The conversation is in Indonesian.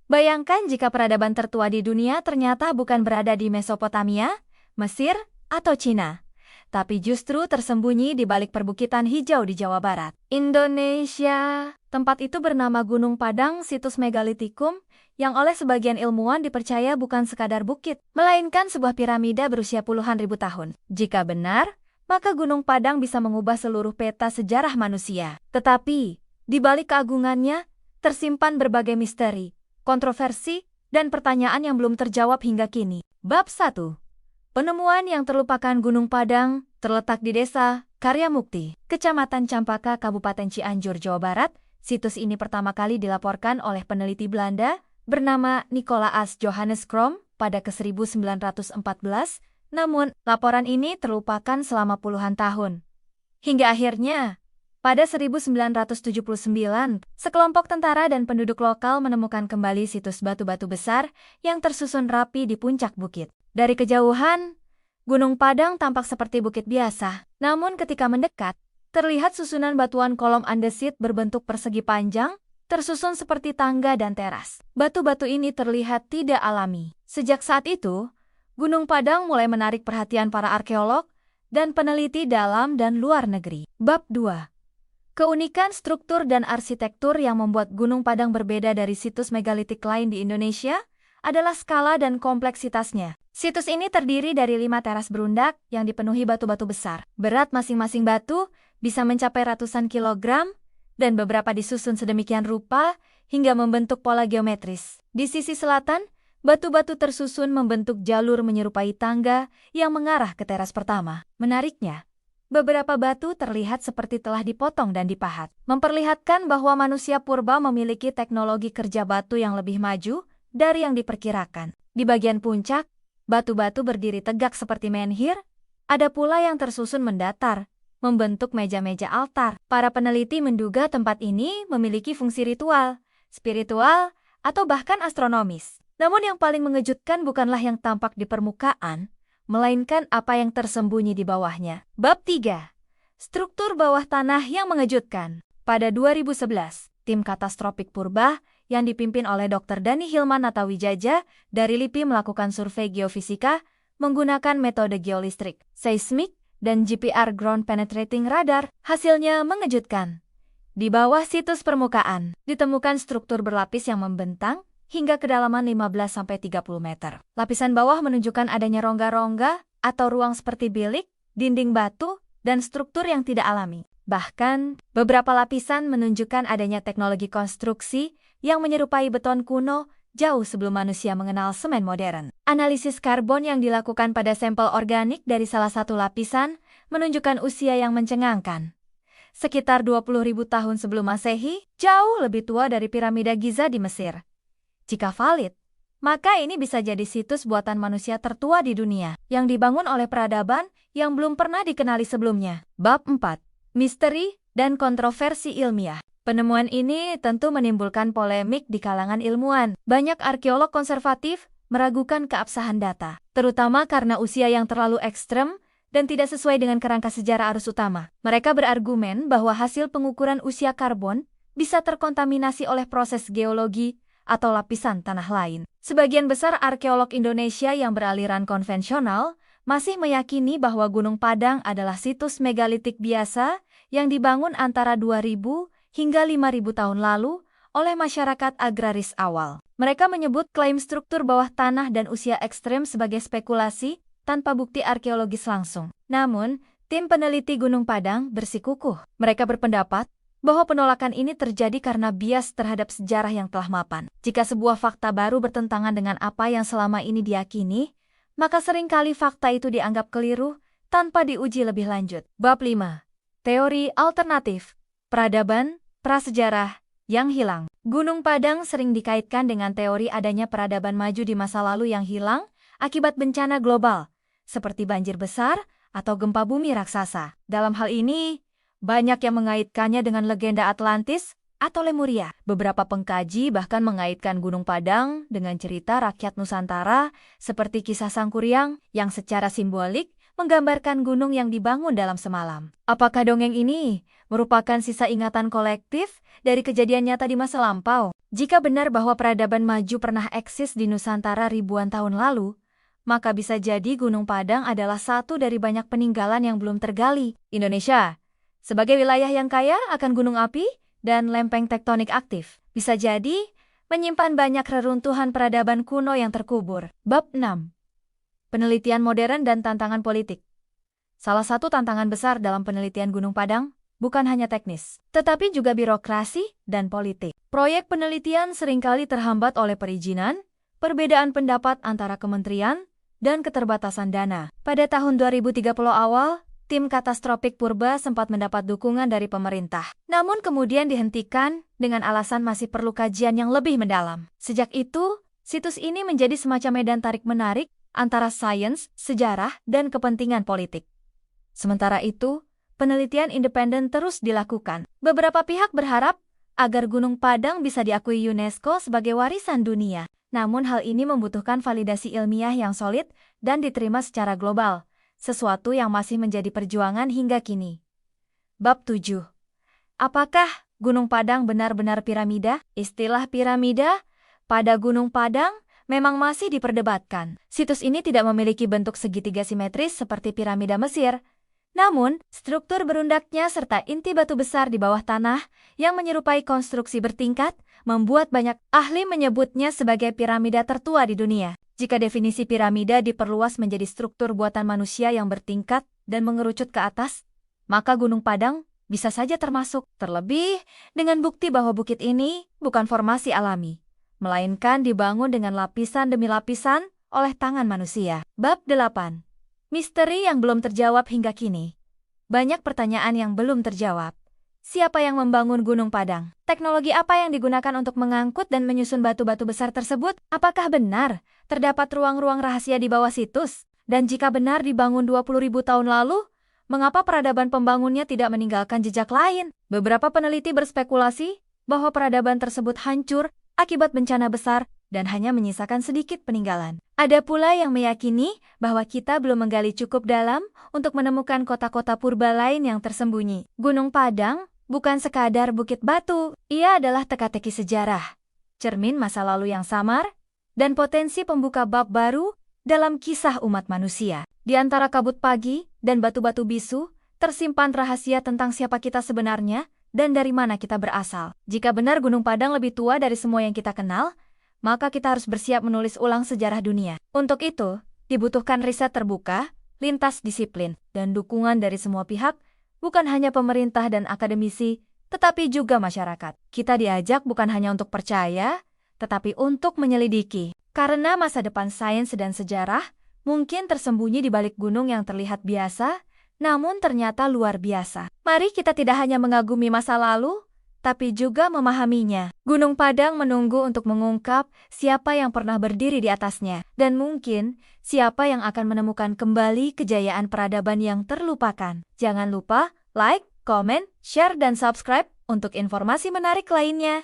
Bayangkan jika peradaban tertua di dunia ternyata bukan berada di Mesopotamia, Mesir, atau Cina, tapi justru tersembunyi di balik perbukitan hijau di Jawa Barat, Indonesia. Tempat itu bernama Gunung Padang Situs Megalitikum, yang oleh sebagian ilmuwan dipercaya bukan sekadar bukit, melainkan sebuah piramida berusia puluhan ribu tahun. Jika benar, maka Gunung Padang bisa mengubah seluruh peta sejarah manusia. Tetapi, di balik keagungannya, tersimpan berbagai misteri, kontroversi, dan pertanyaan yang belum terjawab hingga kini. Bab 1. Penemuan yang terlupakan Gunung Padang, terletak di Desa Karyamukti, Kecamatan Campaka, Kabupaten Cianjur, Jawa Barat. Situs ini pertama kali dilaporkan oleh peneliti Belanda bernama Nicolaas Johannes Krom pada ke-1914, namun laporan ini terlupakan selama puluhan tahun. Hingga akhirnya, pada 1979, sekelompok tentara dan penduduk lokal menemukan kembali situs batu-batu besar yang tersusun rapi di puncak bukit. Dari kejauhan, Gunung Padang tampak seperti bukit biasa. Namun ketika mendekat, terlihat susunan batuan kolom andesit berbentuk persegi panjang, tersusun seperti tangga dan teras. Batu-batu ini terlihat tidak alami. Sejak saat itu, Gunung Padang mulai menarik perhatian para arkeolog dan peneliti dalam dan luar negeri. Bab 2. Keunikan struktur dan arsitektur yang membuat Gunung Padang berbeda dari situs megalitik lain di Indonesia adalah skala dan kompleksitasnya. Situs ini terdiri dari 5 teras berundak yang dipenuhi batu-batu besar. Berat masing-masing batu bisa mencapai ratusan kilogram, dan beberapa disusun sedemikian rupa hingga membentuk pola geometris. Di sisi selatan, batu-batu tersusun membentuk jalur menyerupai tangga yang mengarah ke teras pertama. Menariknya, beberapa batu terlihat seperti telah dipotong dan dipahat, memperlihatkan bahwa manusia purba memiliki teknologi kerja batu yang lebih maju dari yang diperkirakan. Di bagian puncak, batu-batu berdiri tegak seperti menhir, ada pula yang tersusun mendatar, membentuk meja-meja altar. Para peneliti menduga tempat ini memiliki fungsi ritual, spiritual, atau bahkan astronomis. Namun yang paling mengejutkan bukanlah yang tampak di permukaan, melainkan apa yang tersembunyi di bawahnya. Bab 3. Struktur bawah tanah yang mengejutkan. Pada 2011, tim Katastrofik Purba yang dipimpin oleh Dr. Dani Hilman Natawijaja dari LIPI melakukan survei geofisika menggunakan metode geolistrik, seismik, dan GPR Ground Penetrating Radar. Hasilnya mengejutkan. Di bawah situs permukaan, ditemukan struktur berlapis yang membentang hingga kedalaman 15-30 meter. Lapisan bawah menunjukkan adanya rongga-rongga atau ruang seperti bilik, dinding batu, dan struktur yang tidak alami. Bahkan, beberapa lapisan menunjukkan adanya teknologi konstruksi yang menyerupai beton kuno jauh sebelum manusia mengenal semen modern. Analisis karbon yang dilakukan pada sampel organik dari salah satu lapisan menunjukkan usia yang mencengangkan. Sekitar 20.000 tahun sebelum Masehi, jauh lebih tua dari piramida Giza di Mesir. Jika valid, maka ini bisa jadi situs buatan manusia tertua di dunia, yang dibangun oleh peradaban yang belum pernah dikenali sebelumnya. Bab 4. Misteri dan kontroversi ilmiah. Penemuan ini tentu menimbulkan polemik di kalangan ilmuwan. Banyak arkeolog konservatif meragukan keabsahan data, terutama karena usia yang terlalu ekstrem dan tidak sesuai dengan kerangka sejarah arus utama. Mereka berargumen bahwa hasil pengukuran usia karbon bisa terkontaminasi oleh proses geologi atau lapisan tanah lain. Sebagian besar arkeolog Indonesia yang beraliran konvensional masih meyakini bahwa Gunung Padang adalah situs megalitik biasa yang dibangun antara 2000 hingga 5.000 tahun lalu oleh masyarakat agraris awal. Mereka menyebut klaim struktur bawah tanah dan usia ekstrem sebagai spekulasi tanpa bukti arkeologis langsung. Namun, tim peneliti Gunung Padang bersikukuh. Mereka berpendapat bahwa penolakan ini terjadi karena bias terhadap sejarah yang telah mapan. Jika sebuah fakta baru bertentangan dengan apa yang selama ini diyakini, maka seringkali fakta itu dianggap keliru tanpa diuji lebih lanjut. Bab 5. Teori alternatif. Peradaban prasejarah yang hilang. Gunung Padang sering dikaitkan dengan teori adanya peradaban maju di masa lalu yang hilang akibat bencana global, seperti banjir besar atau gempa bumi raksasa. Dalam hal ini, banyak yang mengaitkannya dengan legenda Atlantis atau Lemuria. Beberapa pengkaji bahkan mengaitkan Gunung Padang dengan cerita rakyat Nusantara seperti kisah Sangkuriang yang secara simbolik menggambarkan gunung yang dibangun dalam semalam. Apakah dongeng ini merupakan sisa ingatan kolektif dari kejadian nyata di masa lampau? Jika benar bahwa peradaban maju pernah eksis di Nusantara ribuan tahun lalu, maka bisa jadi Gunung Padang adalah satu dari banyak peninggalan yang belum tergali. Indonesia, sebagai wilayah yang kaya akan gunung api dan lempeng tektonik aktif, bisa jadi menyimpan banyak reruntuhan peradaban kuno yang terkubur. Bab 6. Penelitian modern dan tantangan politik. Salah satu tantangan besar dalam penelitian Gunung Padang bukan hanya teknis, tetapi juga birokrasi dan politik. Proyek penelitian seringkali terhambat oleh perizinan, perbedaan pendapat antara kementerian, dan keterbatasan dana. Pada tahun 2030 awal, tim Katastrofik Purba sempat mendapat dukungan dari pemerintah. Namun kemudian dihentikan dengan alasan masih perlu kajian yang lebih mendalam. Sejak itu, situs ini menjadi semacam medan tarik-menarik antara sains, sejarah, dan kepentingan politik. Sementara itu, penelitian independen terus dilakukan. Beberapa pihak berharap agar Gunung Padang bisa diakui UNESCO sebagai warisan dunia. Namun hal ini membutuhkan validasi ilmiah yang solid dan diterima secara global, sesuatu yang masih menjadi perjuangan hingga kini. Bab 7. Apakah Gunung Padang benar-benar piramida? Istilah piramida pada Gunung Padang memang masih diperdebatkan. Situs ini tidak memiliki bentuk segitiga simetris seperti piramida Mesir. Namun, struktur berundaknya serta inti batu besar di bawah tanah yang menyerupai konstruksi bertingkat membuat banyak ahli menyebutnya sebagai piramida tertua di dunia. Jika definisi piramida diperluas menjadi struktur buatan manusia yang bertingkat dan mengerucut ke atas, maka Gunung Padang bisa saja termasuk. Terlebih, dengan bukti bahwa bukit ini bukan formasi alami, melainkan dibangun dengan lapisan demi lapisan oleh tangan manusia. Bab 8. Misteri yang belum terjawab hingga kini. Banyak pertanyaan yang belum terjawab. Siapa yang membangun Gunung Padang? Teknologi apa yang digunakan untuk mengangkut dan menyusun batu-batu besar tersebut? Apakah benar terdapat ruang-ruang rahasia di bawah situs? Dan jika benar dibangun 20.000 tahun lalu, mengapa peradaban pembangunnya tidak meninggalkan jejak lain? Beberapa peneliti berspekulasi bahwa peradaban tersebut hancur akibat bencana besar dan hanya menyisakan sedikit peninggalan. Ada pula yang meyakini bahwa kita belum menggali cukup dalam untuk menemukan kota-kota purba lain yang tersembunyi. Gunung Padang bukan sekadar bukit batu, ia adalah teka-teki sejarah, cermin masa lalu yang samar, dan potensi pembuka bab baru dalam kisah umat manusia. Di antara kabut pagi dan batu-batu bisu, tersimpan rahasia tentang siapa kita sebenarnya dan dari mana kita berasal. Jika benar Gunung Padang lebih tua dari semua yang kita kenal, maka kita harus bersiap menulis ulang sejarah dunia. Untuk itu, dibutuhkan riset terbuka, lintas disiplin, dan dukungan dari semua pihak, bukan hanya pemerintah dan akademisi, tetapi juga masyarakat. Kita diajak bukan hanya untuk percaya, tetapi untuk menyelidiki. Karena masa depan sains dan sejarah mungkin tersembunyi di balik gunung yang terlihat biasa, namun ternyata luar biasa. Mari kita tidak hanya mengagumi masa lalu, tapi juga memahaminya. Gunung Padang menunggu untuk mengungkap siapa yang pernah berdiri di atasnya, dan mungkin siapa yang akan menemukan kembali kejayaan peradaban yang terlupakan. Jangan lupa like, komen, share, dan subscribe untuk informasi menarik lainnya.